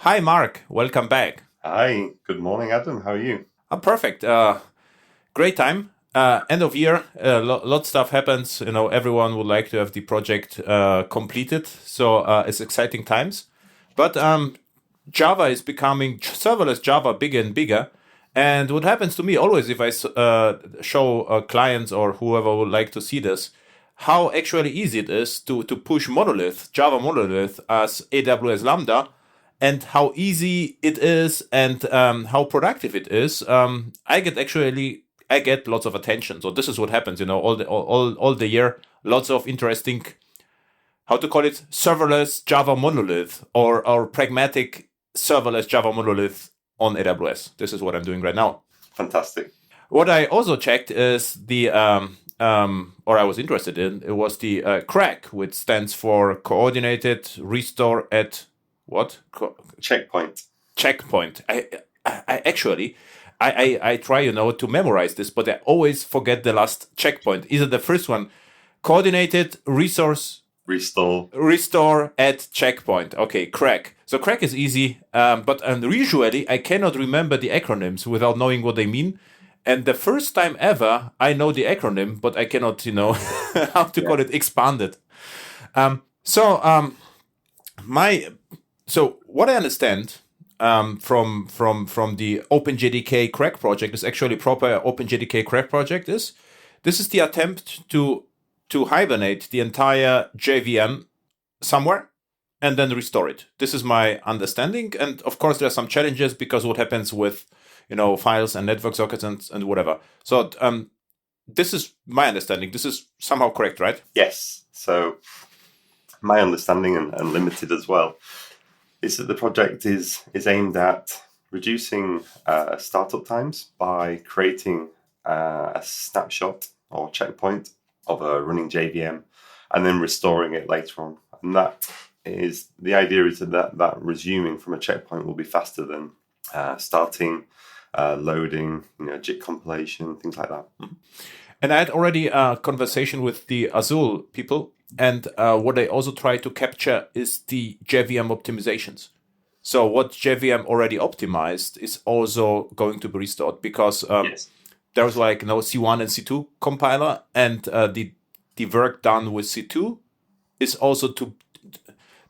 Hi, Mark. Welcome back. Hi, good morning, Adam. How are you? Perfect. Great time. End of year. Lot stuff happens. Everyone would like to have the project completed. So it's exciting times. But Java is becoming serverless Java bigger and bigger. And what happens to me always if I show clients or whoever would like to see this, how actually easy it is to push monolith, Java monolith as AWS Lambda, and how easy it is and how productive it is. I get lots of attention. So this is what happens, all the year, lots of interesting, how to call it, serverless Java monolith or pragmatic serverless Java monolith on AWS. This is what I'm doing right now. Fantastic. What I also checked is or I was interested in, it was the CRaC, which stands for Coordinated Restore at what? Checkpoint. Checkpoint. I actually try, to memorize this, but I always forget the last checkpoint. Either the first one, coordinated resource restore at checkpoint. Okay, CRaC. So CRaC is easy, but usually I cannot remember the acronyms without knowing what they mean. And the first time ever, I know the acronym, but I cannot, how to call it, expand it. So what I understand from the OpenJDK CRaC project is actually proper OpenJDK CRaC project this is the attempt to hibernate the entire JVM somewhere and then restore it. This is my understanding, and of course there are some challenges because what happens with files and network sockets and whatever. So this is my understanding. This is somehow correct, right? Yes. So my understanding and limited as well is that the project is aimed at reducing startup times by creating a snapshot or checkpoint of a running JVM and then restoring it later on. And that is the idea is that resuming from a checkpoint will be faster than starting, loading, JIT compilation, things like that. Mm-hmm. And I had already a conversation with the Azul people, and what they also try to capture is the JVM optimizations. So what JVM already optimized is also going to be restored because there's C1 and C2 compiler, and the work done with C2 is also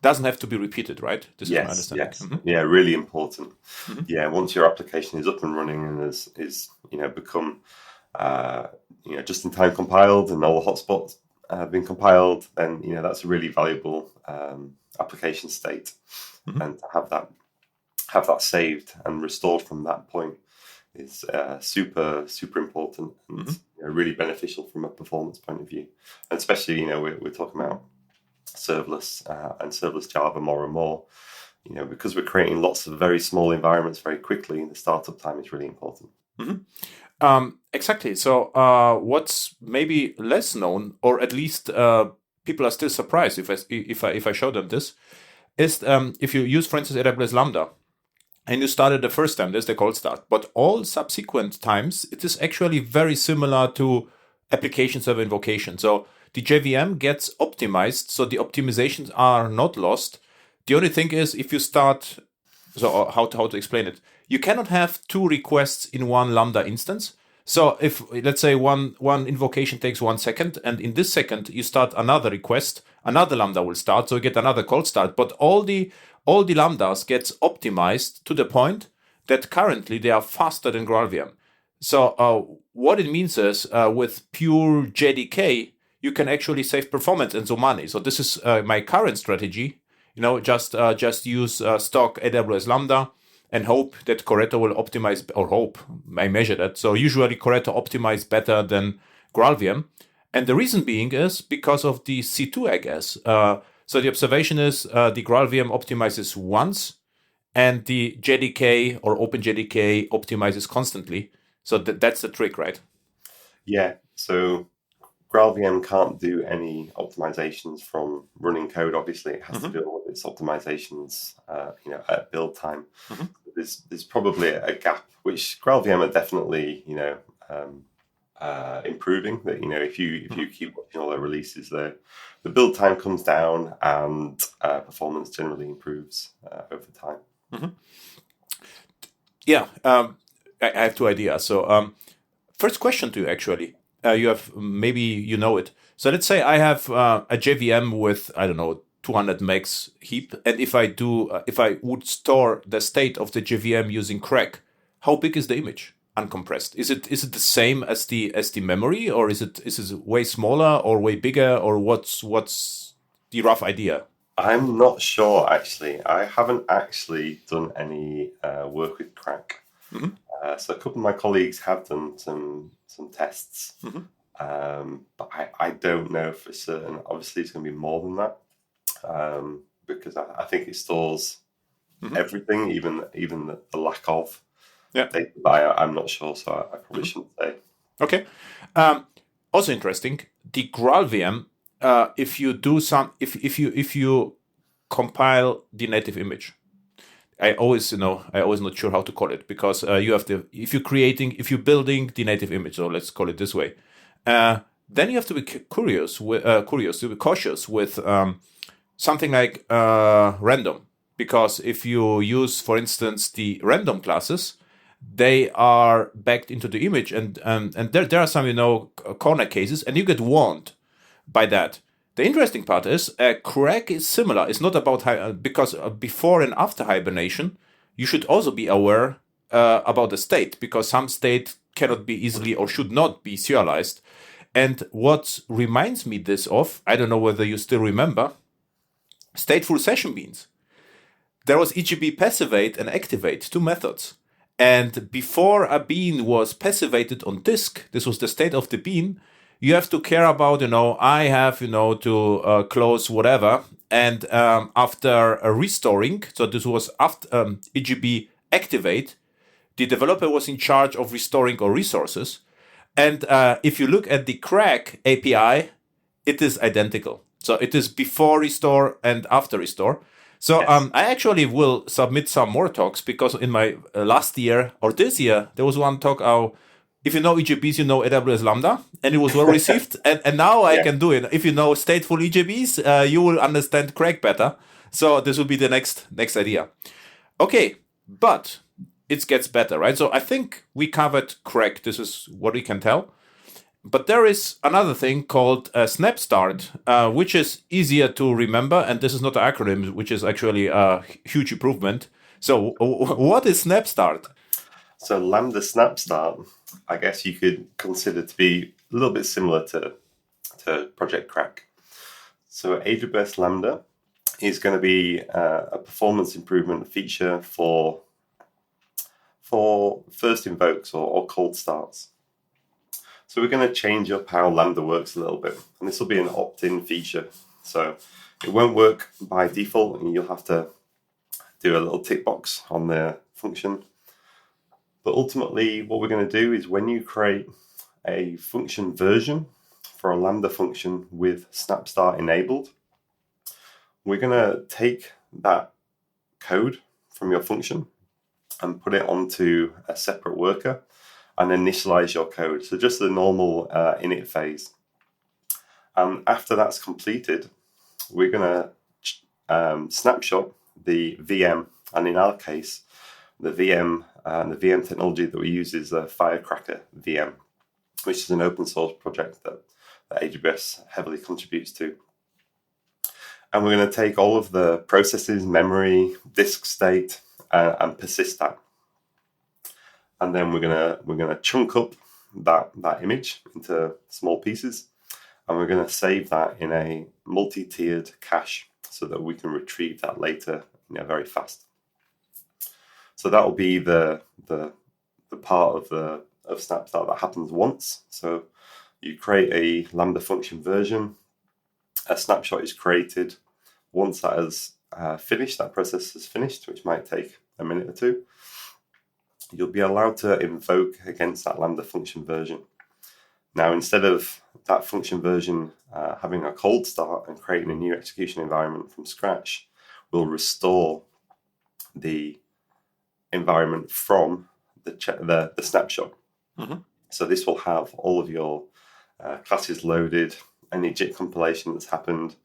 doesn't have to be repeated, right? This is my understanding. Yes. Mm-hmm. Yeah, really important. Mm-hmm. Yeah, once your application is up and running and is become just in time compiled and all the hotspots have been compiled, then that's a really valuable application state. Mm-hmm. And to have that saved and restored from that point is super important and really beneficial from a performance point of view. And especially we're talking about serverless and serverless Java more and more, because we're creating lots of very small environments very quickly, and the startup time is really important. Mm-hmm. Exactly. So what's maybe less known, or at least people are still surprised if I show them this, is if you use, for instance, AWS Lambda, and you started the first time, there's the cold start. But all subsequent times, it is actually very similar to application server invocation. So the JVM gets optimized, so the optimizations are not lost. The only thing is, if you start, so how to explain it? You cannot have two requests in one Lambda instance. So if, let's say, one invocation takes 1 second, and in this second you start another request, another Lambda will start, so you get another cold start. But all the Lambdas gets optimized to the point that currently they are faster than GraalVM. So what it means is, with pure JDK, you can actually save performance and some money. So this is my current strategy. Just use stock AWS Lambda and hope that Corretto will optimize, or hope, I measure that. So usually Corretto optimizes better than GraalVM. And the reason being is because of the C2, I guess. So the observation is the GraalVM optimizes once and the JDK or OpenJDK optimizes constantly. So that's the trick, right? Yeah. So GraalVM can't do any optimizations from running code. Obviously, it has to do all of its optimizations, at build time. Mm-hmm. There's probably a gap, which GraalVM are definitely, improving. That if you keep watching all their releases, the build time comes down and performance generally improves over time. Yeah, I have two ideas. So first question to you, actually. You have, maybe you know it. So let's say I have a JVM with, I don't know, 200 megs heap. And if I would store the state of the JVM using CRaC, how big is the image uncompressed? Is it the same as the memory, or is it way smaller or way bigger, or what's the rough idea? I'm not sure, actually. I haven't actually done any work with CRaC. So a couple of my colleagues have done some tests, but I don't know for certain. Obviously, it's going to be more than that, because I think it stores everything, even the lack of data. But I'm not sure, so I probably shouldn't say. Okay. Also interesting, the GraalVM. If you do if you compile the native image, I always not sure how to call it, because you have to, if you're building the native image, so let's call it this way, then you have to be cautious with something like random, because if you use, for instance, the random classes, they are backed into the image, and there are some corner cases, and you get warned by that. The interesting part is CRaC is similar. It's not about because before and after hibernation, you should also be aware about the state, because some state cannot be easily or should not be serialized. And what reminds me this of, I don't know whether you still remember, stateful session beans. There was EJB passivate and activate, two methods. And before a bean was passivated on disk, this was the state of the bean, you have to care about, I have, to close whatever. And after restoring, so this was after EJB activate, the developer was in charge of restoring all resources. And if you look at the CRaC API, it is identical. So it is before restore and after restore. So Yes. I actually will submit some more talks, because in my last year or this year, there was one talk, if you know EJBs, you know AWS Lambda, and it was well received. and now I can do it. If you know stateful EJBs, you will understand CRaC better. So this will be the next idea. Okay, but it gets better, right? So I think we covered CRaC. This is what we can tell. But there is another thing called SnapStart, which is easier to remember. And this is not an acronym, which is actually a huge improvement. So what is SnapStart? So Lambda SnapStart, I guess you could consider to be a little bit similar to Project CRaC. So AWS Lambda is going to be a performance improvement feature for first invokes or cold starts. So we're going to change up how Lambda works a little bit, and this will be an opt-in feature. So it won't work by default, and you'll have to do a little tick box on the function. But ultimately, what we're going to do is when you create a function version for a Lambda function with SnapStart enabled, we're going to take that code from your function and put it onto a separate worker and initialize your code. So just the normal init phase. And after that's completed, we're going to snapshot the VM. And in our case, the VM and the VM technology that we use is a Firecracker VM, which is an open source project that AWS heavily contributes to. And we're going to take all of the processes, memory, disk state, and persist that. And then we're gonna chunk up that image into small pieces, and we're gonna save that in a multi-tiered cache so that we can retrieve that later, very fast. So that will be the part of SnapStart that happens once. So you create a Lambda function version, a snapshot is created. Once that is finished, that process is finished, which might take a minute or two, you'll be allowed to invoke against that Lambda function version. Now, instead of that function version having a cold start and creating a new execution environment from scratch, we'll restore the environment from the snapshot. Mm-hmm. So this will have all of your classes loaded, any JIT compilation that's happened,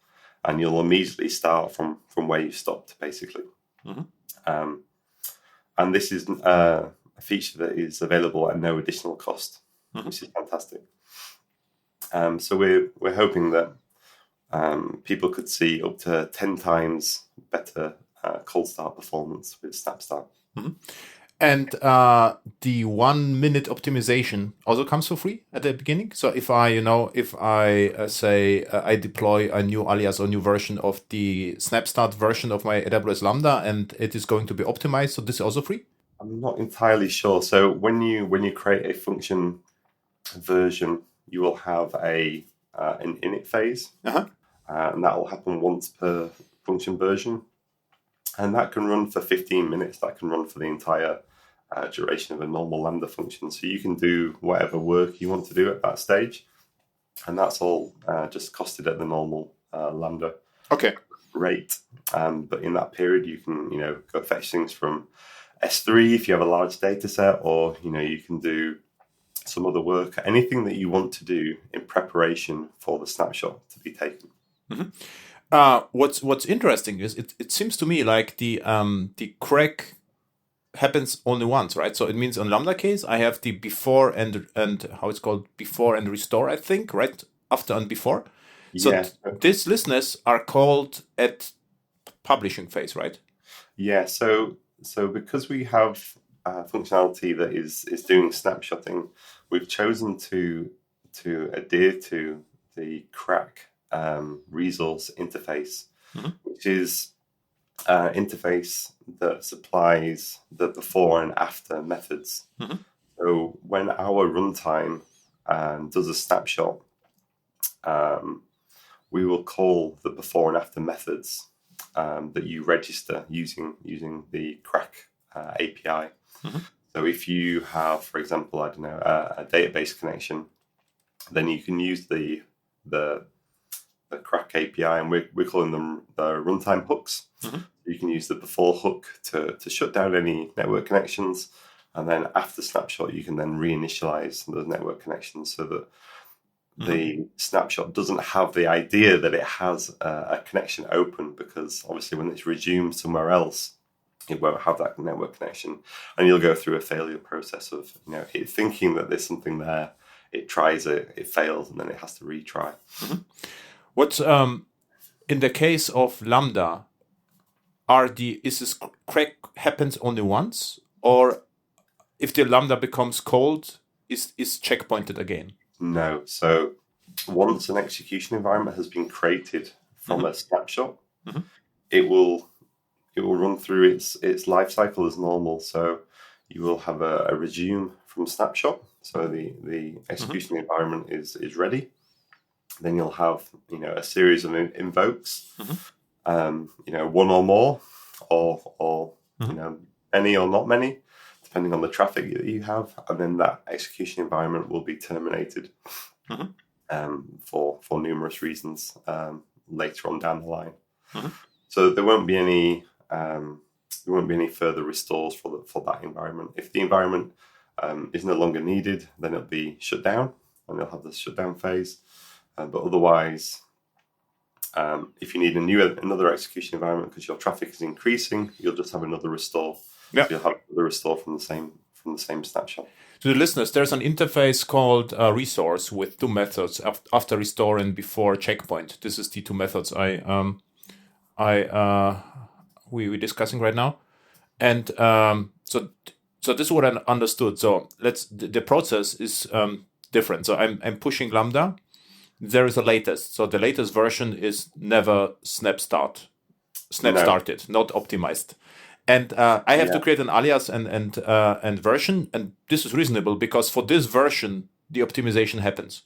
and you'll immediately start from where you stopped, basically. Mm-hmm. And this is a feature that is available at no additional cost, which is fantastic. So we're hoping that people could see up to 10 times better cold start performance with SnapStart. And the 1 minute optimization also comes for free at the beginning. So if I say I deploy a new alias or new version of the SnapStart version of my AWS Lambda, and it is going to be optimized, so this is also free? I'm not entirely sure. So when you create a function version, you will have an init phase, and that will happen once per function version, and that can run for 15 minutes. That can run for the entire duration of a normal Lambda function. So you can do whatever work you want to do at that stage, and that's all just costed at the normal Lambda rate. But in that period, you can go fetch things from S3 if you have a large data set, or you can do some other work, anything that you want to do in preparation for the snapshot to be taken. What's interesting is it seems to me like the CRaC happens only once, right? So it means on Lambda case, I have the before and how it's called, before and restore, I think, right? After and before. So these listeners are called at publishing phase, right? Yeah. So because we have functionality that is doing snapshotting, we've chosen to adhere to the CRaC resource interface, which is interface that supplies the before and after methods. So when our runtime does a snapshot, we will call the before and after methods that you register using the CRaC API. So if you have, for example, a database connection, then you can use the CRaC API, and we're calling them the runtime hooks. You can use the before hook to shut down any network connections, and then after snapshot, you can then reinitialize those network connections so that the snapshot doesn't have the idea that it has a connection open, because obviously when it's resumed somewhere else, it won't have that network connection, and you'll go through a failure process of it thinking that there's something there. It tries it fails, and then it has to retry. What's in the case of Lambda, is this CRaC happens only once, or if the Lambda becomes cold, is checkpointed again? No. So once an execution environment has been created from a snapshot, it will run through its life cycle as normal. So you will have a resume from snapshot. So the execution environment is ready. Then you'll have a series of invokes, one or more, or any or not many, depending on the traffic that you have, and then that execution environment will be terminated for numerous reasons later on down the line. So there won't be any further restores for that environment. If the environment is no longer needed, then it'll be shut down, and you'll have the shutdown phase. But otherwise, if you need another execution environment because your traffic is increasing, you'll just have another restore. So you'll have the restore from the same snapshot. To the listeners, there's an interface called resource with two methods, after restore and before checkpoint. This is the two methods we're discussing right now, and so this is what I understood. So the process is different. So I'm pushing Lambda. There is a latest. So the latest version is never snapstarted, not optimized. And I have to create an alias and version, and this is reasonable because for this version the optimization happens.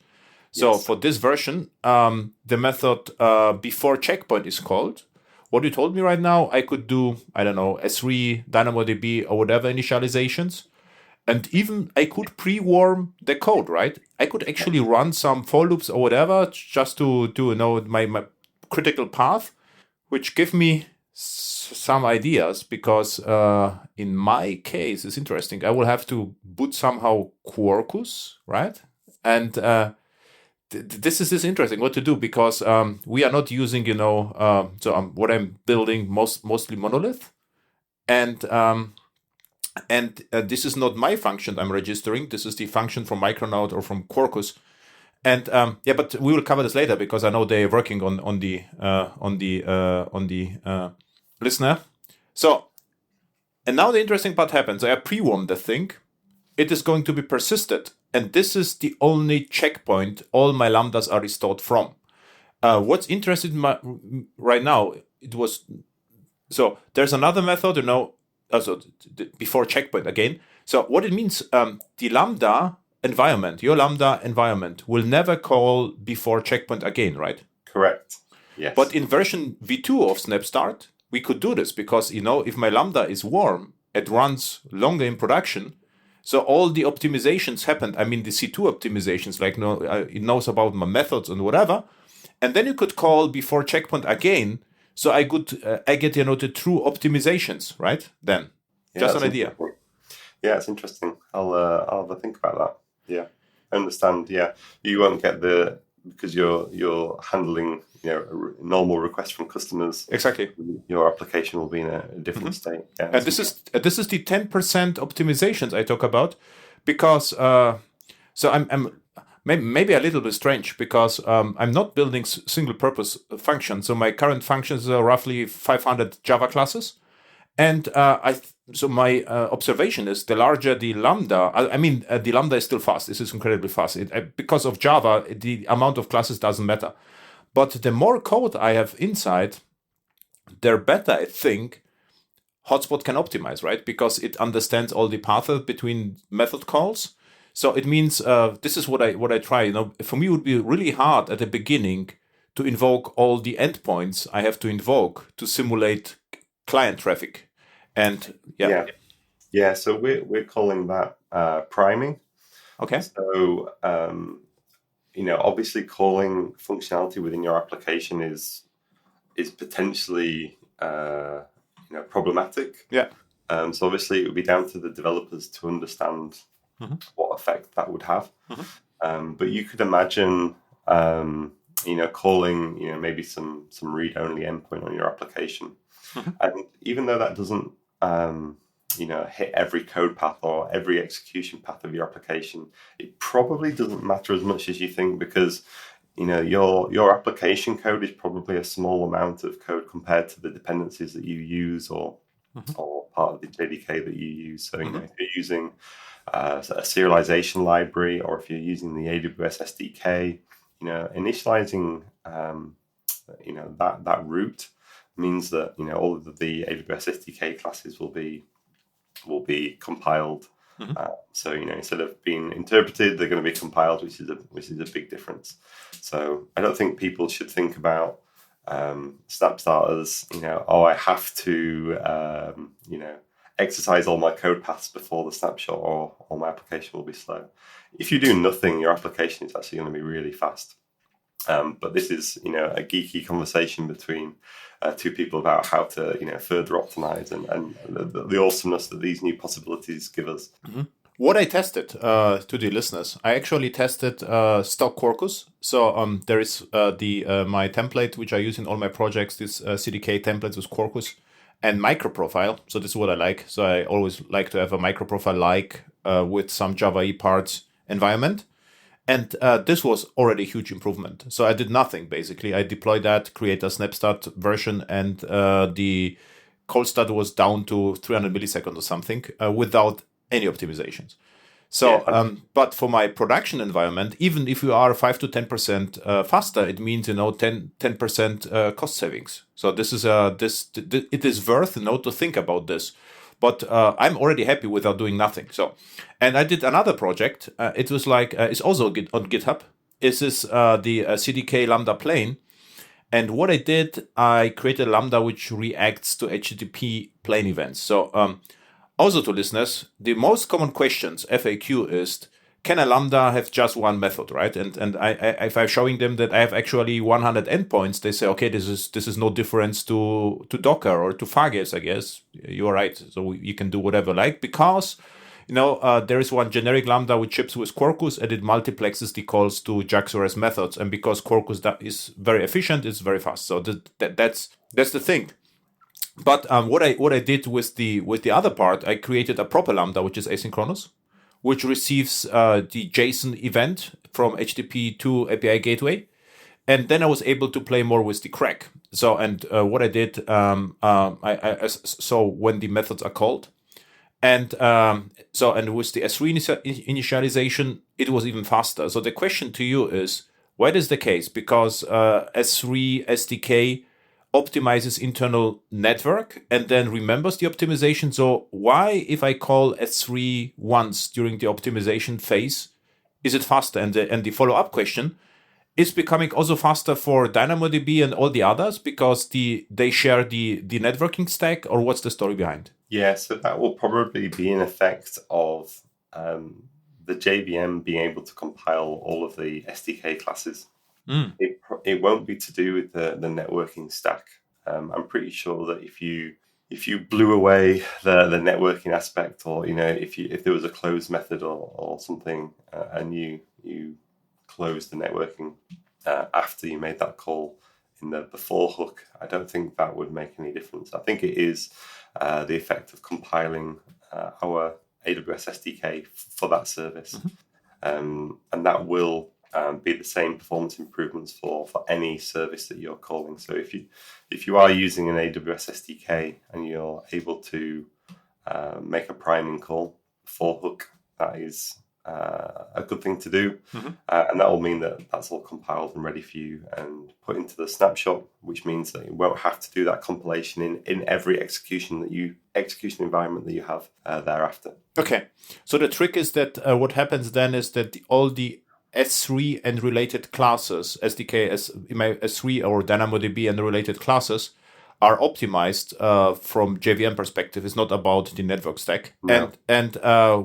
So for this version, the method before checkpoint is called. What you told me right now, I could do, I don't know, S3, DynamoDB, or whatever initializations. And even I could pre-warm the code, right? I could actually run some for loops or whatever just to know my critical path, which give me some ideas, because in my case, it's interesting. I will have to boot somehow Quarkus, right? And this is interesting what to do, because we are not using, what I'm building mostly monolith. And And this is not my function I'm registering. This is the function from Micronaut or from Quarkus. And but we will cover this later because I know they're working on the listener. So, and now the interesting part happens. I pre-warmed the thing. It is going to be persisted, and this is the only checkpoint all my lambdas are restored from. What's interesting right now? So there's another method, also before checkpoint again. So what it means, the Lambda environment, your Lambda environment will never call before checkpoint again, right? Correct. Yes. But in version V2 of SnapStart, we could do this because, if my Lambda is warm, it runs longer in production. So all the optimizations happened. I mean, the C2 optimizations, like it knows about my methods and whatever. And then you could call before checkpoint again. So I get the true optimizations, right? Then, just an idea. Yeah, it's interesting. I'll have a think about that. Yeah, I understand. Yeah, you won't get because you're handling normal requests from customers. Exactly. Your application will be in a different state. Yeah, and this is the 10% optimizations I talk about, because so I'm maybe a little bit strange because I'm not building single purpose functions. So my current functions are roughly 500 Java classes, and so my observation is the larger the Lambda, the Lambda is still fast. This is incredibly fast. Because of Java, the amount of classes doesn't matter. But the more code I have inside, the better I think Hotspot can optimize, right? Because it understands all the paths between method calls. So it means this is what I try. For me, it would be really hard at the beginning to invoke all the endpoints I have to invoke to simulate client traffic. And yeah. So we're calling that priming. Okay. So obviously calling functionality within your application is potentially problematic. Yeah. So obviously it would be down to the developers to understand what effect that would have. But you could imagine calling maybe some read-only endpoint on your application, and even though that doesn't hit every code path or every execution path of your application, it probably doesn't matter as much as you think, because your application code is probably a small amount of code compared to the dependencies that you use or part of the JDK that you use. So if you're using a serialization library, or if you're using the AWS SDK, initializing that route means that all of the AWS SDK classes will be compiled. So instead of being interpreted, they're going to be compiled, which is a big difference. So I don't think people should think about SnapStart as I have to exercise all my code paths before the snapshot, or my application will be slow. If you do nothing, your application is actually going to be really fast. But this is a geeky conversation between two people about how to further optimize and the awesomeness that these new possibilities give us. What I tested to the listeners, I actually tested stock Quarkus. So there is my template which I use in all my projects. This CDK templates with Quarkus and microprofile. So this is what I like. So I always like to have a microprofile with some Java EE parts environment. And this was already a huge improvement. So I did nothing, basically. I deployed that, create a SnapStart version, and the cold start was down to 300 milliseconds or something without any optimizations. So, but for my production environment, even if you are 5 to 10% faster, it means 10% cost savings. So this is it is worth to think about this. But I'm already happy without doing nothing. So, and I did another project. It was like it's also on GitHub. This is the CDK Lambda plane. And what I did, I created a Lambda which reacts to HTTP plane events. So also to listeners, the most common questions, FAQ, is, can a Lambda have just one method, right? And I if I'm showing them that I have actually 100 endpoints, they say, okay, this is no difference to Docker or to Fargate, I guess. You are right. So you can do whatever like, because there is one generic Lambda which ships with Quarkus, and it multiplexes the calls to JAX-ORS methods. And because Quarkus is very efficient, it's very fast. So that's the thing. But what I did with the other part, I created a proper Lambda, which is asynchronous, which receives the JSON event from HTTP to API gateway. And then I was able to play more with the CRaC. So, and what I did, I saw when the methods are called. And and with the S3 initialization, it was even faster. So the question to you is, why is the case? Because S3 SDK optimizes internal network and then remembers the optimization. So why, if I call S3 once during the optimization phase, is it faster? And the follow-up question, is becoming also faster for DynamoDB and all the others because they share the networking stack, or what's the story behind? Yeah, so that will probably be an effect of the JVM being able to compile all of the SDK classes. It won't be to do with the networking stack. I'm pretty sure that if you blew away the networking aspect, or if there was a close method or something, and you close the networking after you made that call in the before hook, I don't think that would make any difference. I think it is the effect of compiling our AWS SDK for that service, and that will be the same performance improvements for any service that you're calling. So if you are using an AWS SDK and you're able to make a priming call before hook, that is a good thing to do, and that will mean that that's all compiled and ready for you and put into the snapshot, which means that you won't have to do that compilation in every execution environment that you have thereafter. Okay, so the trick is that what happens then is that all the S3 and related classes, SDK, S3 or DynamoDB and the related classes, are optimized from JVM perspective. It's not about the network stack. No. And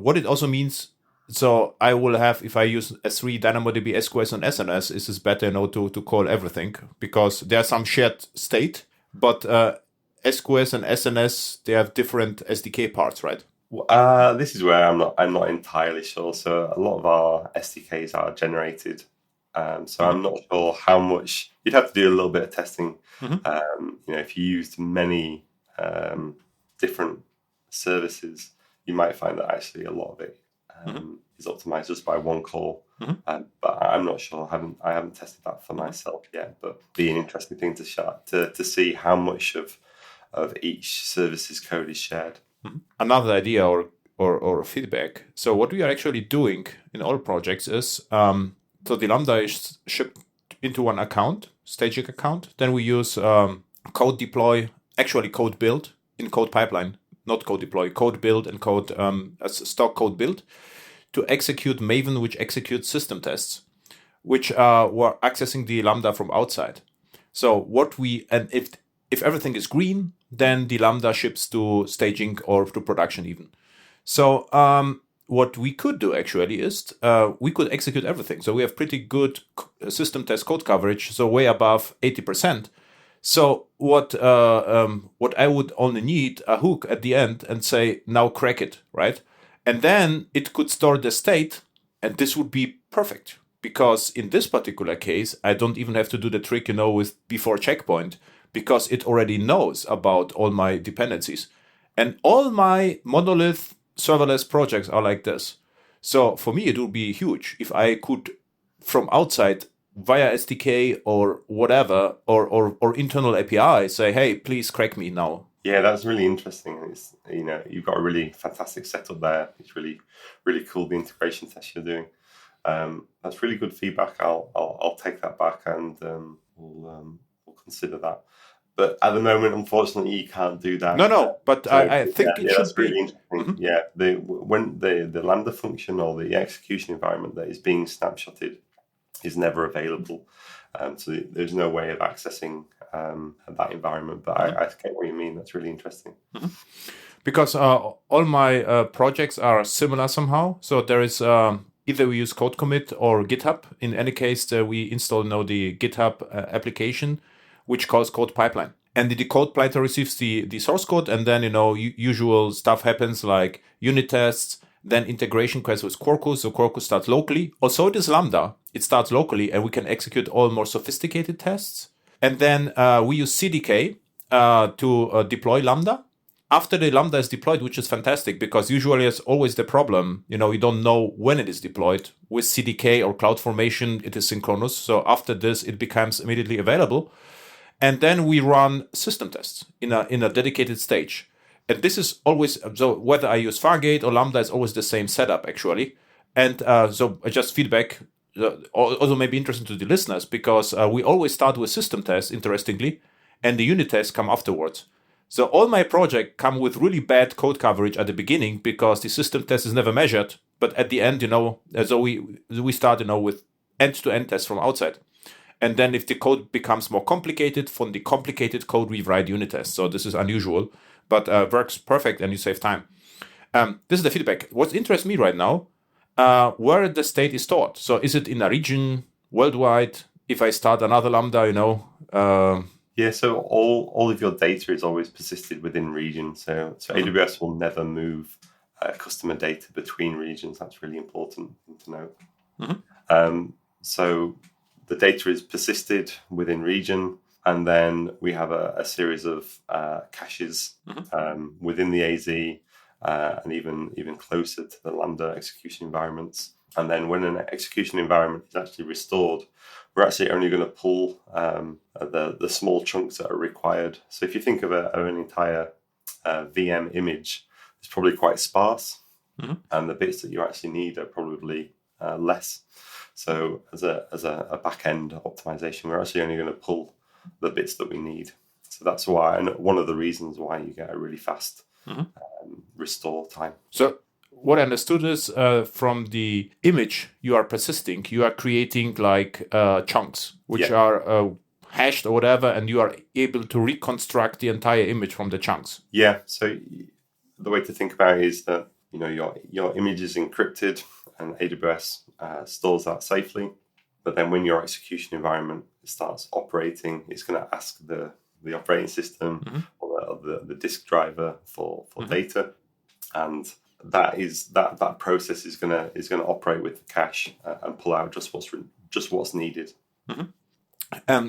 what it also means, so I will have, if I use S3, DynamoDB, SQS, and SNS, it is better to call everything, because there's some shared state, but SQS and SNS, they have different SDK parts, right? This is where I'm not entirely sure. So a lot of our SDKs are generated. So I'm not sure how much. You'd have to do a little bit of testing. If you used many different services, you might find that actually a lot of it is optimized just by one call. But I'm not sure. I haven't tested that for myself yet. But it'd be an interesting thing to see how much of each service's code is shared. Another idea or feedback. So what we are actually doing in all projects is, so the Lambda is shipped into one account, staging account. Then we use code deploy, actually code build in code pipeline, not code deploy, code build and code stock code build to execute Maven, which executes system tests, which were accessing the Lambda from outside. So if everything is green, then the Lambda ships to staging or to production even. So what we could do actually is we could execute everything. So we have pretty good system test code coverage, so way above 80%. So what I would only need a hook at the end and say, now crack it, right? And then it could store the state, and this would be perfect. Because in this particular case, I don't even have to do the trick, with before checkpoint, because it already knows about all my dependencies. And all my monolith serverless projects are like this. So for me, it would be huge if I could, from outside, via SDK or whatever, or internal API, say, hey, please crack me now. Yeah, that's really interesting. It's, you've got a really fantastic setup there. It's really, really cool, the integration test you're doing. That's really good feedback. I'll take that back and we'll consider that. But at the moment, unfortunately, you can't do that. No. But so, I think it should that's be really interesting. Yeah, when the Lambda function or the execution environment that is being snapshotted is never available. So there's no way of accessing that environment. But I get what you mean. That's really interesting. Because all my projects are similar somehow. So there is either we use code commit or GitHub. In any case, we install the GitHub application, which calls code pipeline. And the code pipeline receives the source code, and then, usual stuff happens like unit tests, then integration requests with Quarkus. So Quarkus starts locally. Also, it is Lambda. It starts locally, and we can execute all more sophisticated tests. And then we use CDK to deploy Lambda. After the Lambda is deployed, which is fantastic because usually it's always the problem, you don't know when it is deployed. With CDK or CloudFormation, it is synchronous. So after this, it becomes immediately available. And then we run system tests in a dedicated stage. And this is always, so whether I use Fargate or Lambda is always the same setup actually. And so just feedback, also may be interesting to the listeners because we always start with system tests, interestingly, and the unit tests come afterwards. So all my projects come with really bad code coverage at the beginning because the system test is never measured. But at the end, so we start, with end-to-end tests from outside. And then if the code becomes more complicated, from the complicated code, we write unit tests. So this is unusual, but works perfect and you save time. This is the feedback. What interests me right now, where the state is stored. So is it in a region, worldwide? If I start another Lambda, Yeah, so all of your data is always persisted within region. So AWS will never move customer data between regions. That's really important to note. So the data is persisted within region, and then we have a series of caches within the AZ and even closer to the Lambda execution environments. And then when an execution environment is actually restored, we're actually only going to pull the small chunks that are required. So if you think of an entire VM image, it's probably quite sparse, and the bits that you actually need are probably less. So as a back-end optimization, we're actually only going to pull the bits that we need. So that's why, and one of the reasons why you get a really fast restore time. So what I understood is from the image you are persisting, you are creating like chunks, which are hashed or whatever, and you are able to reconstruct the entire image from the chunks. Yeah. So the way to think about it is that your image is encrypted, and AWS stores that safely. But then when your execution environment starts operating, it's going to ask the operating system or the disk driver for data, and that process is gonna operate with the cache and pull out just what's needed.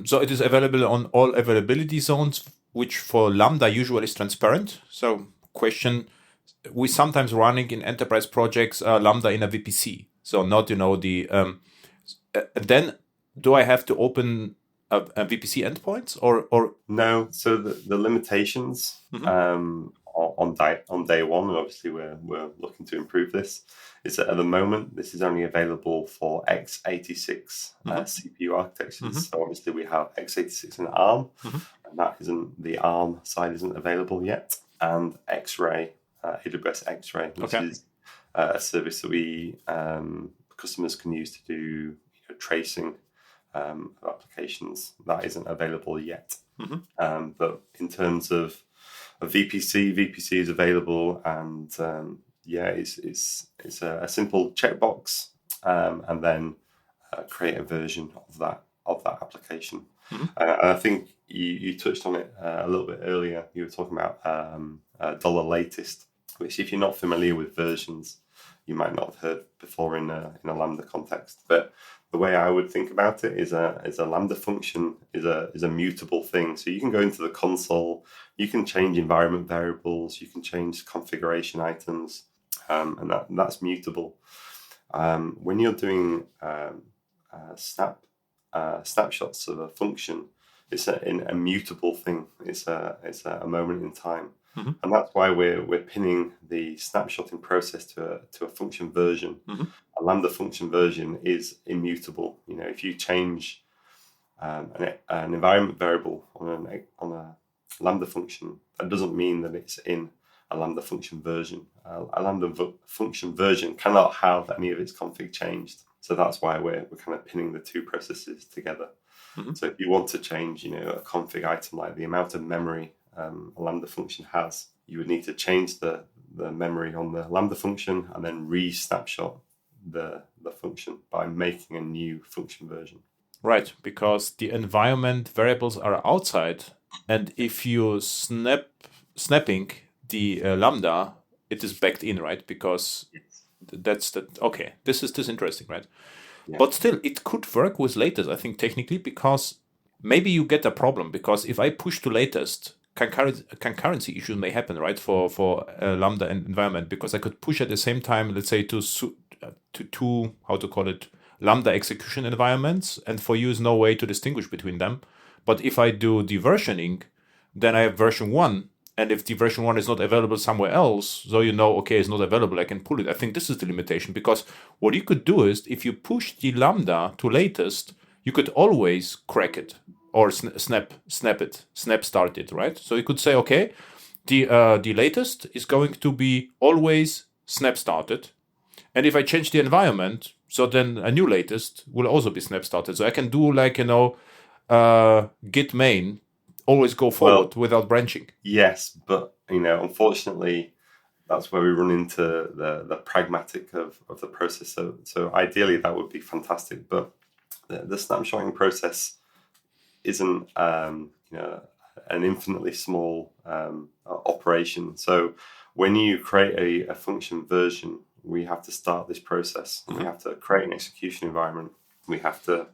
So it is available on all availability zones, which for Lambda usually is transparent. So question, we sometimes running in enterprise projects Lambda in a VPC. So not then do I have to open a VPC endpoints or no? So the limitations on day one, and obviously we're looking to improve this, is that at the moment this is only available for x86 CPU architectures. So obviously we have x86 and ARM, and that isn't, the ARM side isn't available yet, and X-Ray, AWS X-Ray, which is a service that we customers can use to do tracing of applications. That isn't available yet. But in terms of VPC is available, and it's a simple checkbox, and then create a version of that application. And I think you touched on it a little bit earlier. You were talking about $latest, which, if you're not familiar with versions, you might not have heard before in a Lambda context. But the way I would think about it is a Lambda function is a mutable thing. So you can go into the console, you can change environment variables, you can change configuration items, and that's mutable. When you're doing snapshots of a function, it's a mutable thing. It's a moment in time. And that's why we're pinning the snapshotting process to a function version. A Lambda function version is immutable. If you change an environment variable on a Lambda function, that doesn't mean that it's in a Lambda function version. A Lambda function version cannot have any of its config changed. So that's why we're kind of pinning the two processes together. So if you want to change, a config item like the amount of memory a Lambda function has, you would need to change the memory on the Lambda function and then re-snapshot the function by making a new function version. Right, because the environment variables are outside, and if you snapping the Lambda, it is backed in, right? Because that's okay. This is interesting, right? Yeah. But still, it could work with latest, I think, technically, because maybe you get a problem, because if I push to latest, concurrency issues may happen, right, for a Lambda environment, because I could push at the same time, let's say, to two, how to call it, Lambda execution environments, and for you is no way to distinguish between them. But if I do the versioning, then I have version 1, and if the version 1 is not available somewhere else, so okay, it's not available, I can pull it. I think this is the limitation, because what you could do is, if you push the Lambda to latest, you could always crack it, or SnapStart it, right? So you could say, okay, the latest is going to be always SnapStarted, and if I change the environment, so then a new latest will also be SnapStarted. So I can do git main, always go forward without branching. Yes, but unfortunately, that's where we run into the pragmatic of the process. So ideally, that would be fantastic, but the snapshotting process isn't an infinitely small operation. So when you create a function version, we have to start this process. We have to create an execution environment. We have to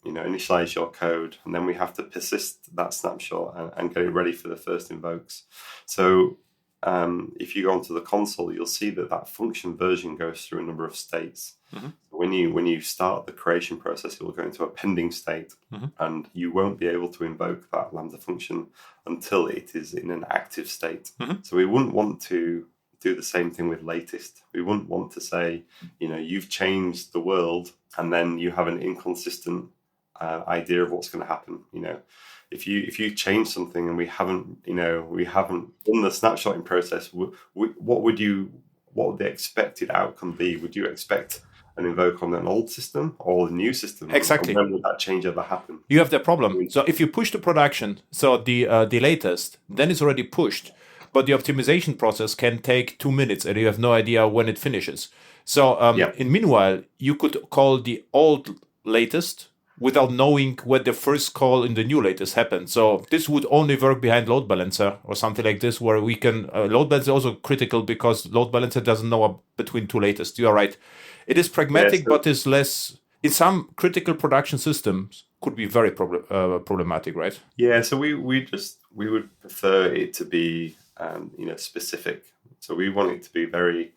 initialize your code, and then we have to persist that snapshot and get it ready for the first invokes. So if you go onto the console, you'll see that function version goes through a number of states. When you start the creation process, it will go into a pending state, and you won't be able to invoke that Lambda function until it is in an active state. So we wouldn't want to do the same thing with latest. We wouldn't want to say, you've changed the world, and then you have an inconsistent idea of what's going to happen. If you change something and we haven't done the snapshotting process, what would the expected outcome be? Would you expect an invoke on an old system or a new system? Exactly. And when would that change ever happen? You have the problem. So if you push to production, so the latest, then it's already pushed. But the optimization process can take 2 minutes, and you have no idea when it finishes. So in meanwhile, you could call the old latest without knowing when the first call in the new latest happened. So this would only work behind load balancer or something like this, where we can load balancer is also critical, because load balancer doesn't know between two latest. You are right. It is pragmatic, but is less in some critical production systems could be very problematic, right? Yeah. So we would prefer it to be specific. So we want it to be very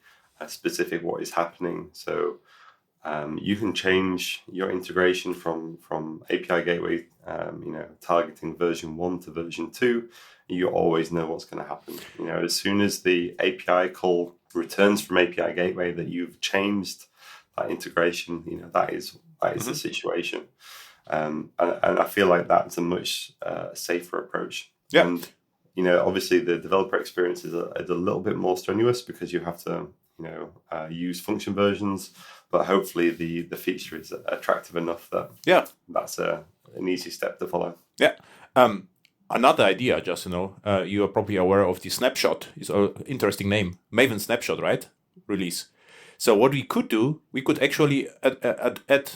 specific what is happening. So you can change your integration from API gateway, targeting version 1 to version 2. You always know what's going to happen. As soon as the API call returns from API gateway that you've changed that integration, that is the situation. And I feel like that's a much safer approach. Yeah. And obviously the developer experience is a little bit more strenuous, because you have to use function versions, but hopefully the feature is attractive enough that that's an easy step to follow. Yeah. Another idea, just you are probably aware of the snapshot. It's an interesting name, Maven snapshot, right? Release. So what we could do, we could actually add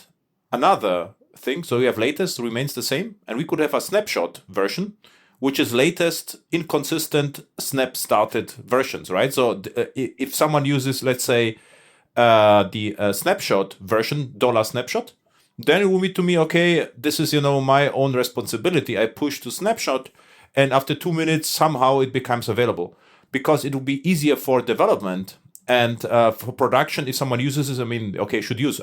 another thing. So we have latest remains the same, and we could have a snapshot version, which is latest inconsistent snap-started versions, right? So if someone uses, let's say, the snapshot version, $snapshot, then it will be to me, okay, this is, my own responsibility. I push to snapshot, and after 2 minutes, somehow it becomes available, because it will be easier for development and for production. If someone uses it, should use.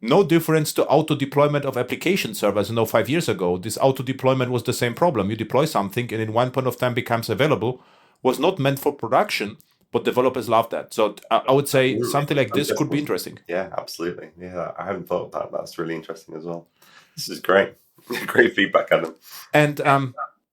No difference to auto-deployment of application servers. 5 years ago, this auto-deployment was the same problem. You deploy something, and in one point of time becomes available. Was not meant for production, but developers love that. So I would say something like this could be interesting. Yeah, absolutely. Yeah, I hadn't thought of that. That's really interesting as well. This is great. Great feedback, Adam. And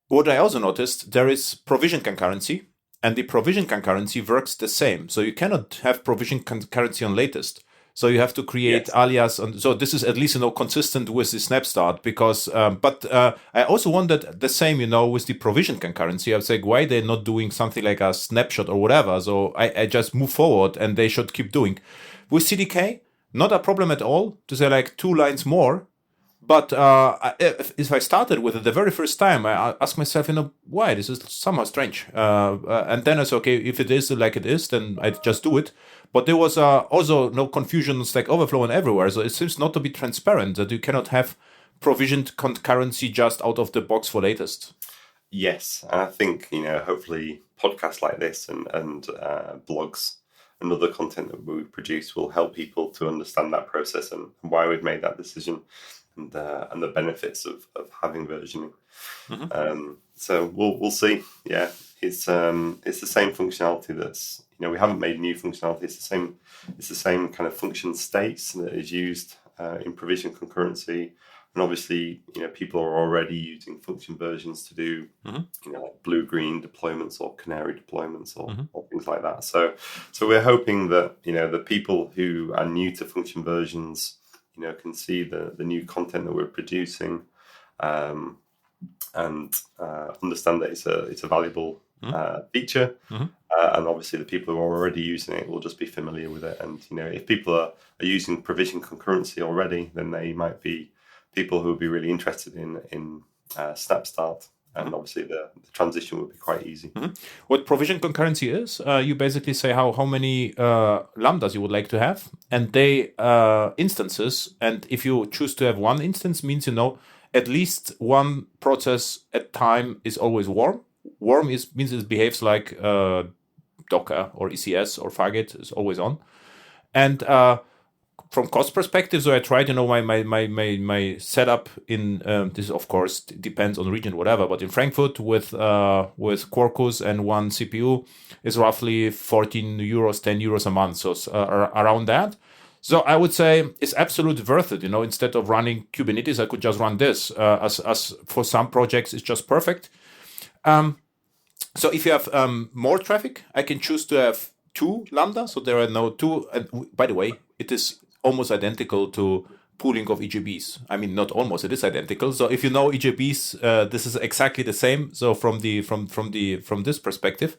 what I also noticed, there is provision concurrency, and the provision concurrency works the same. So you cannot have provision concurrency on latest. So you have to create alias. So this is at least, consistent with the SnapStart, because, but I also wondered the same, with the provision concurrency. I was like, why they're not doing something like a snapshot or whatever? So I just move forward, and they should keep doing. With CDK, not a problem at all to say 2 lines more. But if I started with it the very first time, I ask myself, why? This is somehow strange. And then I said, okay, if it is like it is, then I just do it. But there was also no confusion, Stack Overflow and everywhere. So it seems not to be transparent, that you cannot have provisioned concurrency just out of the box for latest. Yes, and I think hopefully podcasts like this and blogs and other content that we produce will help people to understand that process and why we've made that decision and the benefits of having versioning. So we'll see. Yeah, it's the same functionality that's we haven't made new functionality. It's the same kind of function states that is used in provision concurrency. And obviously, people are already using function versions to do, like blue-green deployments or canary deployments or things like that. So we're hoping that, the people who are new to function versions, can see the new content that we're producing, and understand that it's a valuable feature. And obviously, the people who are already using it will just be familiar with it. And if people are using provision concurrency already, then they might be people who would be really interested in SnapStart, and obviously the transition would be quite easy. What provision concurrency is, you basically say how many lambdas you would like to have, and they instances. And if you choose to have one instance, means at least one process at time is always warm. Warm means it behaves like Docker or ECS or Fargate is always on, and from cost perspective, so I tried, my setup in this, of course, depends on region, whatever. But in Frankfurt, with Quarkus and one CPU, is roughly 14 euros, 10 euros a month, so around that. So I would say it's absolutely worth it. Instead of running Kubernetes, I could just run this. As for some projects, it's just perfect. So if you have more traffic, I can choose to have 2 Lambda. So there are no 2. And by the way, it is almost identical to pooling of EJBs. I mean, not almost; it is identical. So if you know EJBs, this is exactly the same. So from this perspective,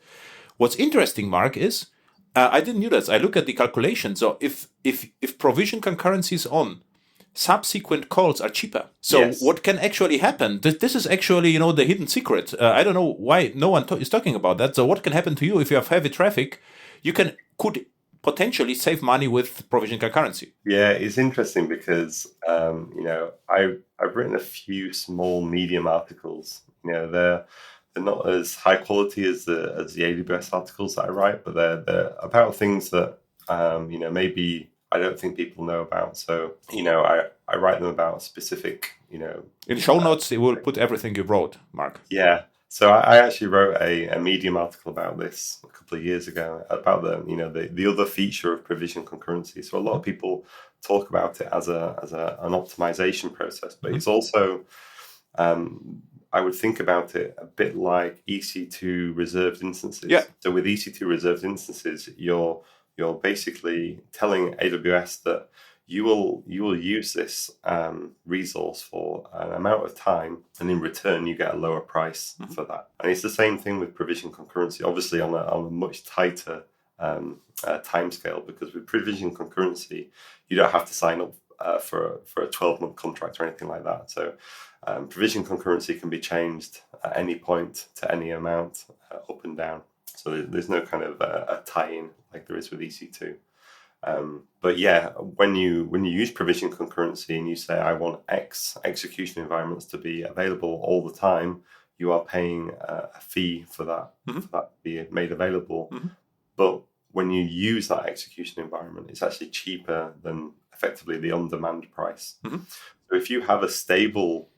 what's interesting, Mark, is I didn't know this. I look at the calculation. So if provision concurrency is on, subsequent calls are cheaper. So yes. What can actually happen? This is actually the hidden secret. I don't know why no one is talking about that. So what can happen to you if you have heavy traffic? You could potentially save money with provision concurrency. Yeah, it's interesting because I've written a few small medium articles. They're not as high quality as the AWS articles that I write, but they're about things that maybe I don't think people know about. So I write them about specific in show notes. It will put everything you wrote, Mark. Yeah. So I actually wrote a Medium article about this a couple of years ago about the other feature of provision concurrency. So a lot of people talk about it as an optimization process, but it's also I would think about it a bit like EC2 reserved instances. Yeah. So with EC2 reserved instances, you're basically telling AWS that you will use this resource for an amount of time, and in return you get a lower price for that. And it's the same thing with provision concurrency, obviously on a much tighter time scale, because with provision concurrency you don't have to sign up for a 12-month contract or anything like that. So provision concurrency can be changed at any point to any amount, up and down. So there's no kind of a tie-in like there is with EC2. But yeah, when you use provision concurrency and you say I want X execution environments to be available all the time, you are paying a fee for that to be made available. But when you use that execution environment, it's actually cheaper than effectively the on-demand price. So if you have a stable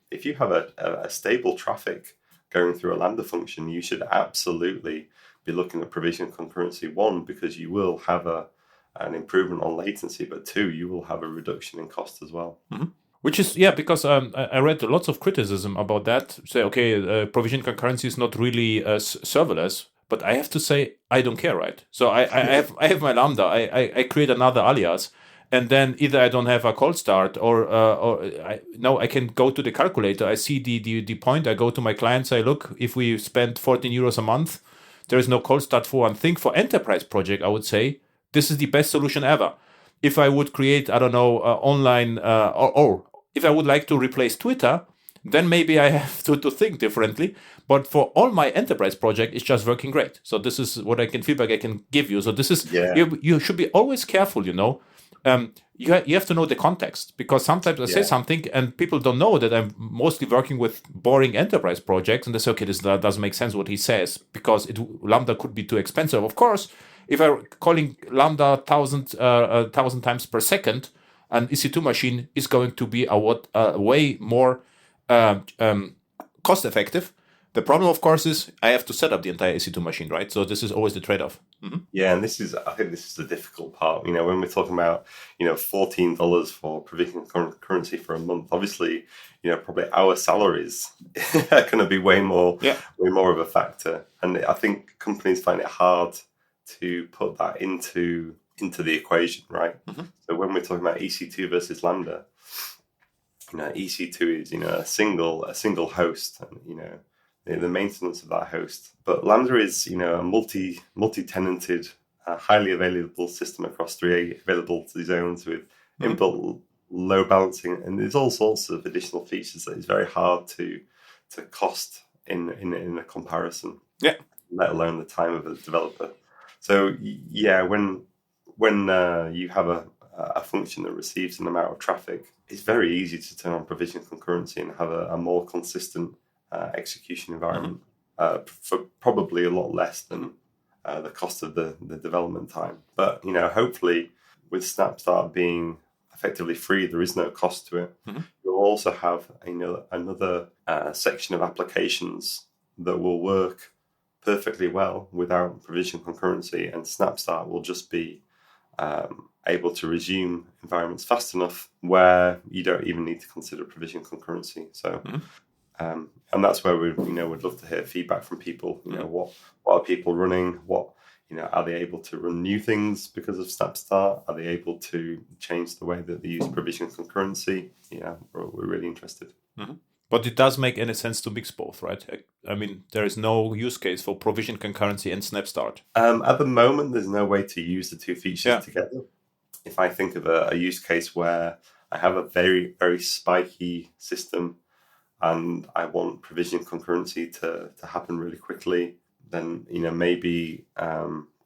traffic going through a Lambda function, you should absolutely be looking at provision concurrency. 1, because you will have an improvement on latency, but 2, you will have a reduction in cost as well. Which is, because I read lots of criticism about that. Say, okay, provision concurrency is not really serverless, but I have to say, I don't care, right? So I have my Lambda, I create another alias, and then either I don't have a cold start or I can go to the calculator, I see the point, I go to my client, say, look, if we spend 14 euros a month, there is no cold start for one thing. For enterprise project, I would say, this is the best solution ever. If I would create, I don't know, online, or if I would like to replace Twitter, then maybe I have to think differently. But for all my enterprise project, it's just working great. So this is what feedback I can give you. So this is, you should be always careful, you have to know the context, because sometimes I say something and people don't know that I'm mostly working with boring enterprise projects, and they say, okay, this doesn't make sense what he says because Lambda could be too expensive. Of course, if I'm calling Lambda 1,000 times per second, an EC2 machine is going to be a way more cost effective. The problem, of course, is I have to set up the entire EC2 machine, right? So this is always the trade-off. Mm-hmm. Yeah, and I think this is the difficult part. When we're talking about, $14 for provisioning currency for a month, obviously, probably our salaries are going to be way more of a factor. And I think companies find it hard to put that into the equation, right? Mm-hmm. So when we're talking about EC2 versus Lambda, EC2 is, a single host, and, the maintenance of that host. But Lambda is, a multi-tenanted, highly available system across 3 availability zones with inbuilt load balancing, and there's all sorts of additional features that is very hard to cost in a comparison. Yeah. Let alone the time of a developer. So when you have a function that receives an amount of traffic, it's very easy to turn on provision concurrency and have a more consistent execution environment for probably a lot less than the cost of the development time. But hopefully, with SnapStart being effectively free, there is no cost to it. Mm-hmm. You'll also have another section of applications that will work perfectly well without provision concurrency, and SnapStart will just be able to resume environments fast enough where you don't even need to consider provision concurrency. So. Mm-hmm. And that's where we'd love to hear feedback from people. What are people running? Are they able to run new things because of SnapStart? Are they able to change the way that they use provision concurrency? We're really interested. Mm-hmm. But it does make any sense to mix both, right? I mean, there is no use case for provision concurrency and SnapStart. At the moment, there's no way to use the two features together. If I think of a use case where I have a very, very spiky system, and I want provision concurrency to happen really quickly, then maybe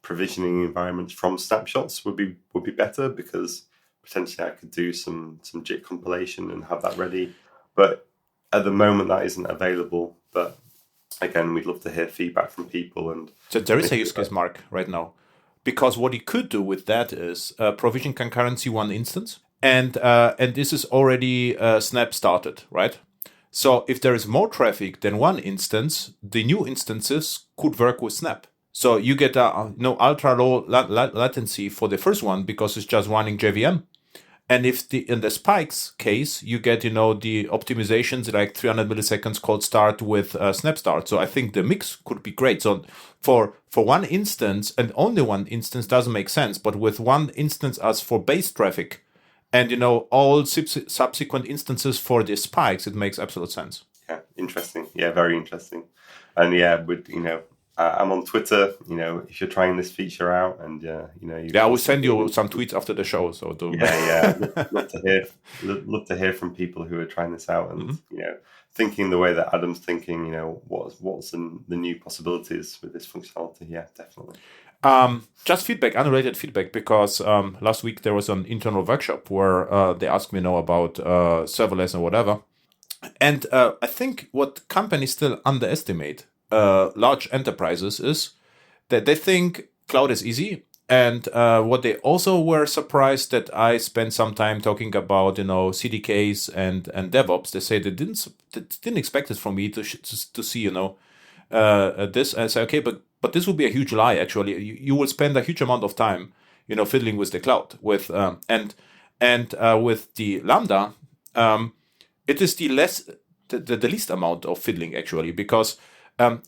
provisioning environments from snapshots would be better, because potentially I could do some JIT compilation and have that ready. But at the moment, that isn't available. But again, we'd love to hear feedback from people. And so there is a use case, Mark, right now, because what you could do with that is provision concurrency one instance, and this is already Snap started, right? So if there is more traffic than one instance, the new instances could work with Snap. So you get ultra low latency for the first one because it's just running JVM. And if in the spikes case, you get the optimizations like 300 milliseconds cold start with SnapStart. So I think the mix could be great. So for one instance and only one instance doesn't make sense, but with one instance as for base traffic, and all subsequent instances for the spikes, it makes absolute sense. Yeah, interesting. Yeah, very interesting. And I'm on Twitter. If you're trying this feature out, and I will send you some tweets after the show. So love to hear from people who are trying this out and thinking the way that Adam's thinking. What's in the new possibilities with this functionality? Yeah, definitely. Just feedback, unrelated feedback, because last week there was an internal workshop where they asked me about serverless and whatever. And I think what companies still underestimate, large enterprises, is that they think cloud is easy. And what they also were surprised that I spent some time talking about, CDKs and DevOps. They say they didn't expect it from me to see, this. And I say, okay, but this will be a huge lie. Actually, you will spend a huge amount of time, fiddling with the cloud. With with the Lambda, it is the least amount of fiddling actually, because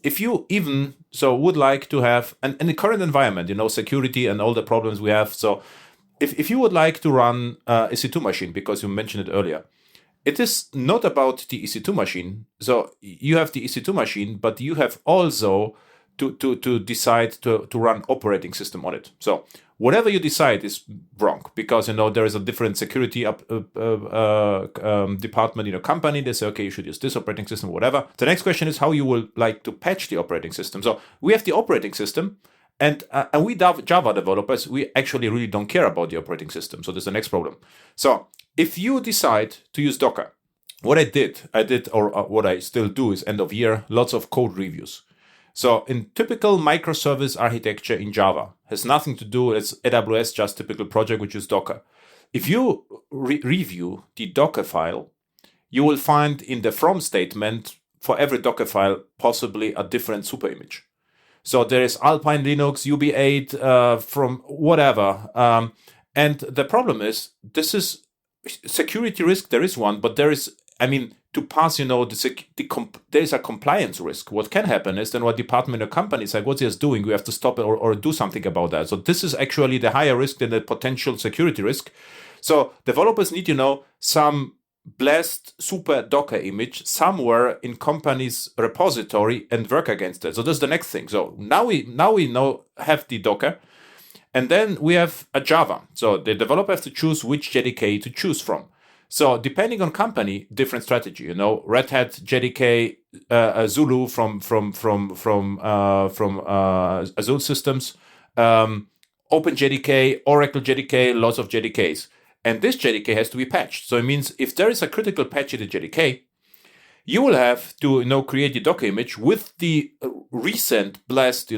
if you even would like to have in the current environment, security and all the problems we have. So if you would like to run EC2 machine, because you mentioned it earlier, it is not about the EC2 machine. So you have the EC2 machine, but you have also to decide to run operating system on it. So whatever you decide is wrong, because there is a different security department, company. They say, okay, you should use this operating system, whatever. The next question is how you will like to patch the operating system. So we have the operating system, And we Java developers, we actually really don't care about the operating system. So that's the next problem. So if you decide to use Docker, what I did, or what I still do is end of year, lots of code reviews. So in typical microservice architecture in Java, has nothing to do with AWS, just typical project, which is Docker. If you review the Docker file, you will find in the from statement for every Docker file possibly a different super image. So there is Alpine Linux, UB8, from whatever. And the problem is, this is security risk. There is one, but there is, to pass, there is a compliance risk. What can happen is then what department or company is like, what's he doing? We have to stop it or do something about that. So this is actually the higher risk than the potential security risk. So developers need, some blessed super Docker image somewhere in company's repository and work against it. So that's the next thing. So now we have the Docker, and then we have a Java. So the developer has to choose which JDK to choose from. So depending on company, different strategy. Red Hat JDK, Zulu from Azure Systems, OpenJDK, Oracle JDK, lots of JDKs. And this JDK has to be patched. So it means if there is a critical patch in the JDK, you will have to create the Docker image with the recent blessed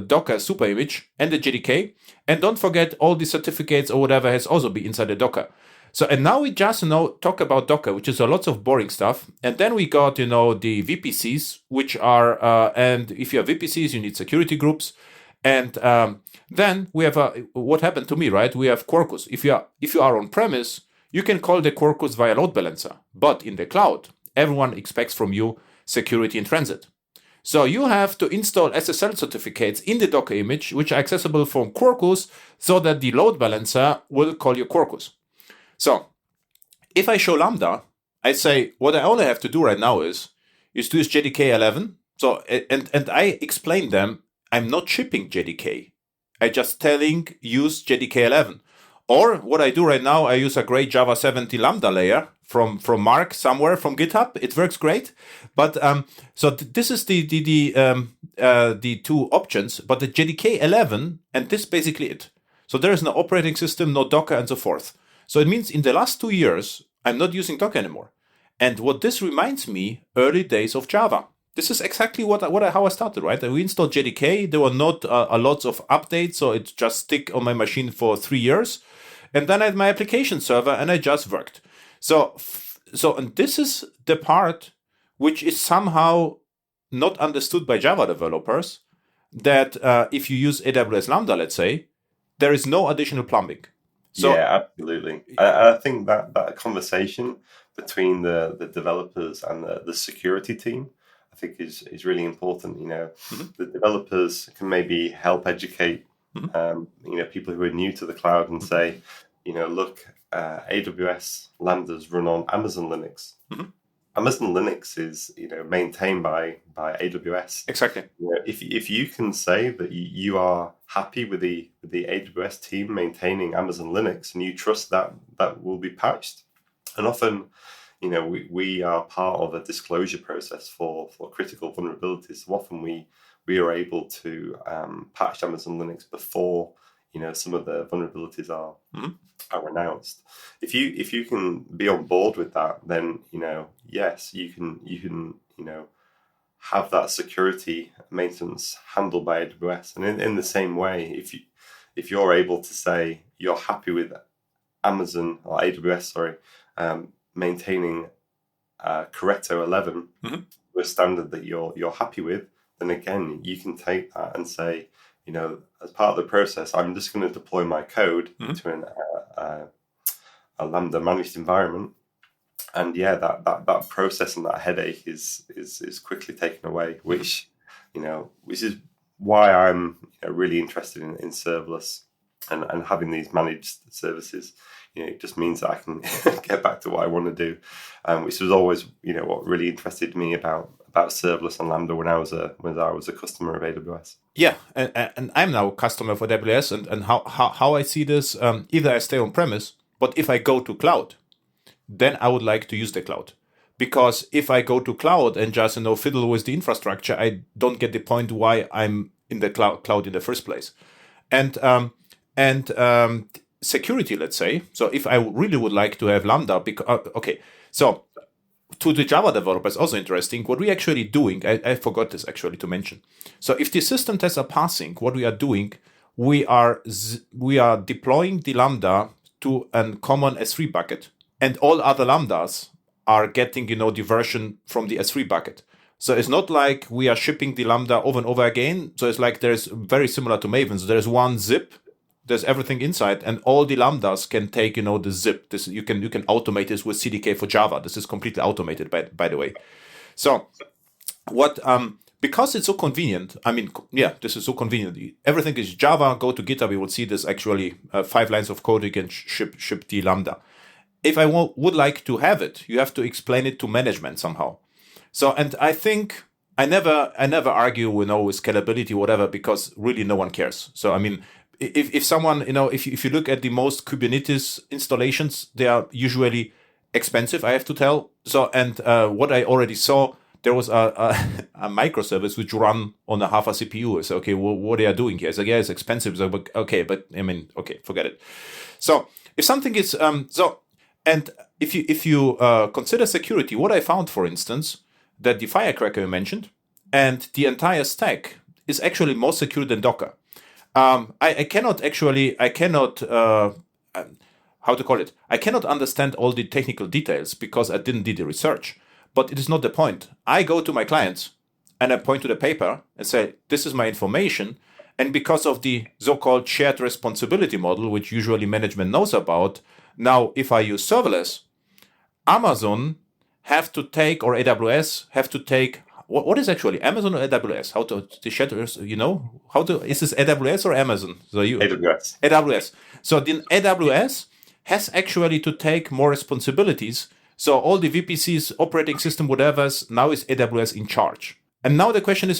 Docker super image and the JDK. And don't forget all the certificates or whatever has also been inside the Docker. So, and now we just, talk about Docker, which is a lot of boring stuff. And then we got, the VPCs, which are, and if you have VPCs, you need security groups. And then we have what happened to me, right? We have Quarkus. If you are on premise, you can call the Quarkus via load balancer. But in the cloud, everyone expects from you security in transit. So you have to install SSL certificates in the Docker image, which are accessible from Quarkus, so that the load balancer will call you Quarkus. So if I show Lambda, I say what I only have to do right now is to use JDK 11. So and I explain them, I'm not shipping JDK. I just telling use JDK 11. Or what I do right now, I use a great Java 17 Lambda layer from Mark somewhere from GitHub. It works great. But so this is the two options. But the JDK 11, and this is basically it. So there is no operating system, no Docker, and so forth. So it means in the last 2 years, I'm not using Docker anymore. And what this reminds me, early days of Java. This is exactly how I started, right? We installed JDK. There were not a lot of updates, so it just stick on my machine for 3 years. And then I had my application server, and I just worked. So and this is the part which is somehow not understood by Java developers, that if you use AWS Lambda, let's say, there is no additional plumbing. So, yeah, absolutely. I think that conversation between the developers and the security team, I think is really important. The developers can maybe help educate, people who are new to the cloud and say, look, AWS Lambdas run on Amazon Linux. Mm-hmm. Amazon Linux is, maintained by AWS. Exactly. If you can say that you are happy with the AWS team maintaining Amazon Linux and you trust that will be patched, and often, we are part of a disclosure process for critical vulnerabilities. So often we are able to patch Amazon Linux before some of the vulnerabilities are announced. If you can be on board with that, then yes, you can have that security maintenance handled by AWS. And in the same way, if you're able to say you're happy with Amazon or AWS, maintaining Correcto 11 to a standard that you're happy with, then again you can take that and say, as part of the process, I'm just going to deploy my code to a Lambda managed environment, and that process and that headache is quickly taken away. Which is why I'm really interested in serverless and having these managed services. It just means that I can get back to what I want to do, which was always what really interested me about serverless and Lambda when I was a customer of AWS. Yeah, and I'm now a customer for AWS, and how I see this, either I stay on premise, but if I go to cloud, then I would like to use the cloud. Because if I go to cloud and just fiddle with the infrastructure, I don't get the point why I'm in the cloud in the first place. And security, let's say. So if I really would like to have Lambda, so to the Java developers, also interesting, what we're actually doing, I forgot this actually to mention. So if the system tests are passing, what we are doing, we are deploying the Lambda to a common S3 bucket, and all other Lambdas are getting, the version from the S3 bucket. So it's not like we are shipping the Lambda over and over again. So it's like there's very similar to Maven. So there's one zip, there's everything inside, and all the Lambdas can take, the zip. This you can automate this with CDK for Java. This is completely automated, by the way. So what because it's so convenient, this is so convenient. Everything is Java. Go to GitHub, you will see this actually 5 lines of code. You can ship the Lambda. If I would like to have it, you have to explain it to management somehow. So, and I think I never argue with scalability, whatever, because really no one cares. So, if someone, if you look at the most Kubernetes installations, they are usually expensive, I have to tell. So, and what I already saw, there was a microservice which run on a half a CPU. So, okay, well, what they are doing here? It's like, yeah, it's expensive. So, okay, forget it. So, if something is and if you consider security, what I found, for instance, that the firecracker you mentioned and the entire stack is actually more secure than Docker. I cannot understand all the technical details because I didn't do the research, but it is not the point. I go to my clients and I point to the paper and say, this is my information. And because of the so-called shared responsibility model, which usually management knows about, now if I use serverless, Amazon have to take, or AWS have to take, what is actually Amazon or AWS? How to the shared, is this AWS or Amazon? So AWS. So the AWS has actually to take more responsibilities. So all the VPCs, operating system, whatever's, now is AWS in charge. And now the question is,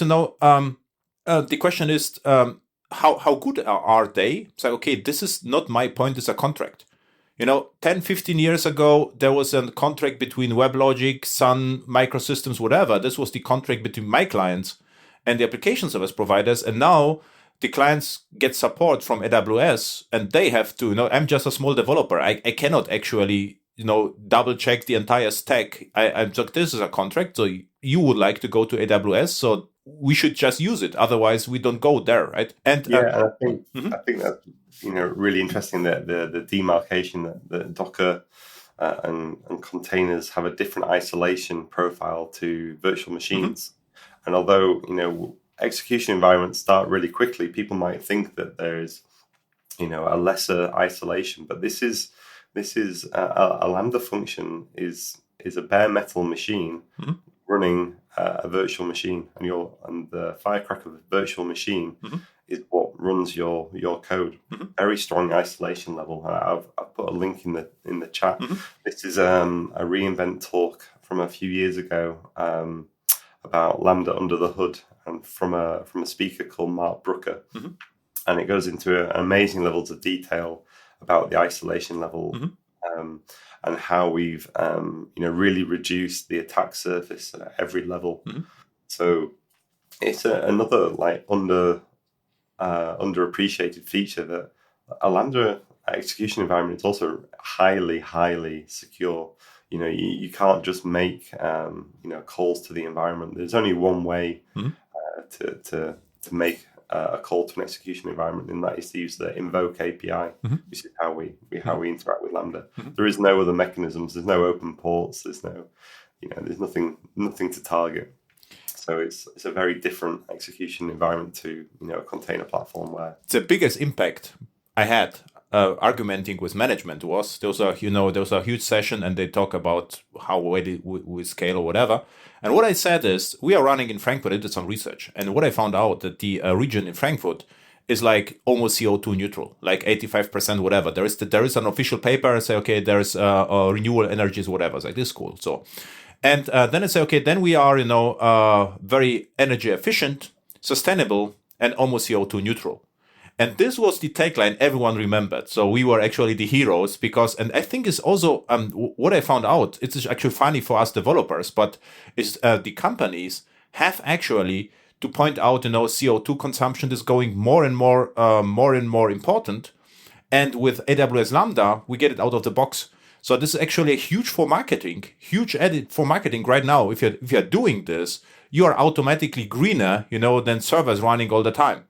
how good are they? So, okay, this is not my point, it's a contract. 10, 15 years ago, there was a contract between WebLogic, Sun, Microsystems, whatever. This was the contract between my clients and the application service providers. And now the clients get support from AWS and they have to, I'm just a small developer. I cannot actually, double check the entire stack. I'm like, this is a contract. So you would like to go to AWS. So we should just use it. Otherwise, we don't go there, right? And I think that's really interesting that the demarcation that Docker and containers have a different isolation profile to virtual machines. And although execution environments start really quickly, people might think that there's a lesser isolation, but this is a Lambda function is a bare metal machine running a virtual machine, and the firecracker virtual machine is what runs your code. Very strong isolation level. I've put a link in the chat. This is a reInvent talk from a few years ago about Lambda under the hood, and from a speaker called Mark Brooker, and it goes into amazing levels of detail about the isolation level. And how we've really reduced the attack surface at every level. So it's another underappreciated feature that a Lambda execution environment is also highly, highly secure. You can't just make calls to the environment. There's only one way to make a call to an execution environment, and that is to use the invoke API, which is how we interact with Lambda. There is no other mechanisms. There's no open ports. There's no, there's nothing to target. So it's a very different execution environment to a container platform where the biggest impact I had argumenting with management was there was a huge session and they talk about how we scale or whatever. And what I said is, we are running in Frankfurt. I did some research, and what I found out that the region in Frankfurt is like almost CO2 neutral, like 85%, whatever. There is an official paper and say, okay, there's renewable energies, whatever. It's like, this is cool. So, and then I say, okay, then we are very energy efficient, sustainable, and almost CO2 neutral. And this was the tagline everyone remembered. So we were actually the heroes and I think it's also, what I found out, it's actually funny for us developers, but it's the companies have actually to point out, CO2 consumption is going more and more important. And with AWS Lambda, we get it out of the box. So this is actually a huge edit for marketing right now. If you're doing this, you are automatically greener, than servers running all the time.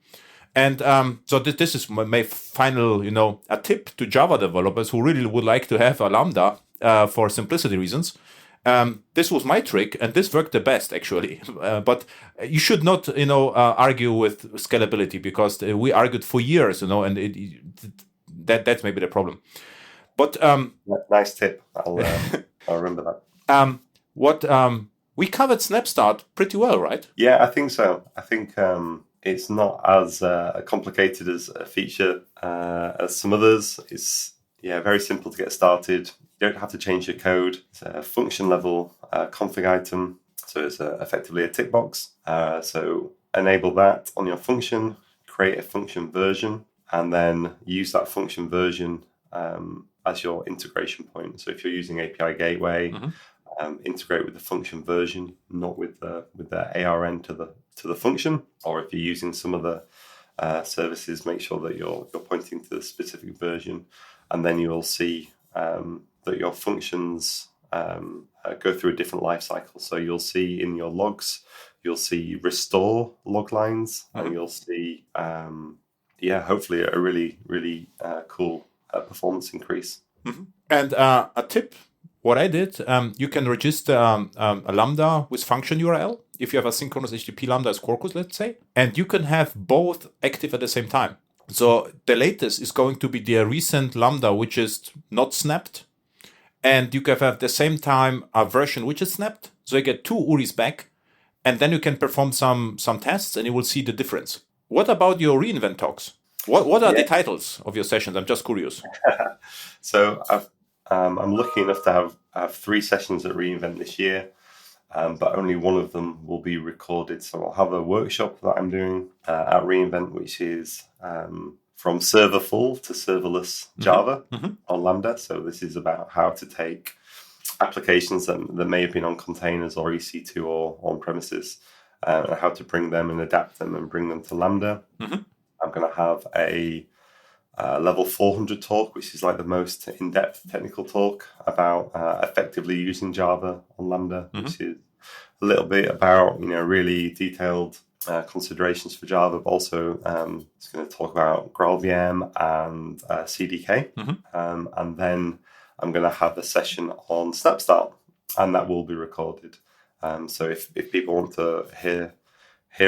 And so this is my final, a tip to Java developers who really would like to have a Lambda for simplicity reasons. This was my trick, and this worked the best, actually. But you should not, argue with scalability, because we argued for years, and that's maybe the problem. But nice tip. I'll remember that. We covered SnapStart pretty well, right? Yeah, I think so. I think it's not as complicated as a feature as some others. It's very simple to get started. You don't have to change your code. It's a function level config item. So it's effectively a tick box. So enable that on your function, create a function version, and then use that function version as your integration point. So if you're using API Gateway, integrate with the function version, not with the ARN to the function. Or if you're using some of the services, make sure that you're pointing to the specific version, and then you will see that your functions go through a different life cycle. So you'll see in your logs, you'll see restore log lines, and you'll see hopefully a really, really cool performance increase. And a tip, what I did, you can register a Lambda with function URL if you have a synchronous HTTP Lambda as Quarkus, let's say, and you can have both active at the same time. So the latest is going to be the recent Lambda, which is not snapped, and you can have at the same time a version which is snapped. So you get two URIs back, and then you can perform some tests, and you will see the difference. What about your reInvent talks? What are the titles of your sessions? I'm just curious. So I'm lucky enough to have 3 sessions at reInvent this year, but only one of them will be recorded. So I'll have a workshop that I'm doing at reInvent, which is from serverful to serverless Java on Lambda. So this is about how to take applications that may have been on containers or EC2 or on premises, and how to bring them and adapt them and bring them to Lambda. I'm going to have a level 400 talk, which is like the most in-depth technical talk about effectively using Java on Lambda, which is a little bit about, really detailed considerations for Java, but also it's going to talk about GraalVM and CDK. And then I'm going to have a session on SnapStart, and that will be recorded. So if people want to hear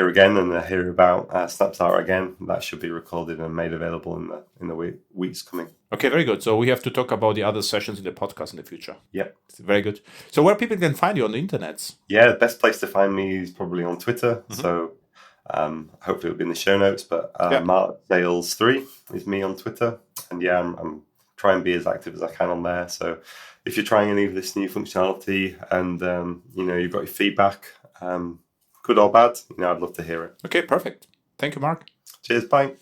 again and hear about SnapStart again, that should be recorded and made available in the weeks coming. Okay, very good. So we have to talk about the other sessions in the podcast in the future. Yep. Very good. So where people can find you on the internet? Yeah, the best place to find me is probably on Twitter. So hopefully it'll be in the show notes. But MarkSales3 is me on Twitter. And I'm trying to be as active as I can on there. So if you're trying any of this new functionality and you've got your feedback, good or bad, I'd love to hear it. Okay, perfect. Thank you, Mark. Cheers, bye.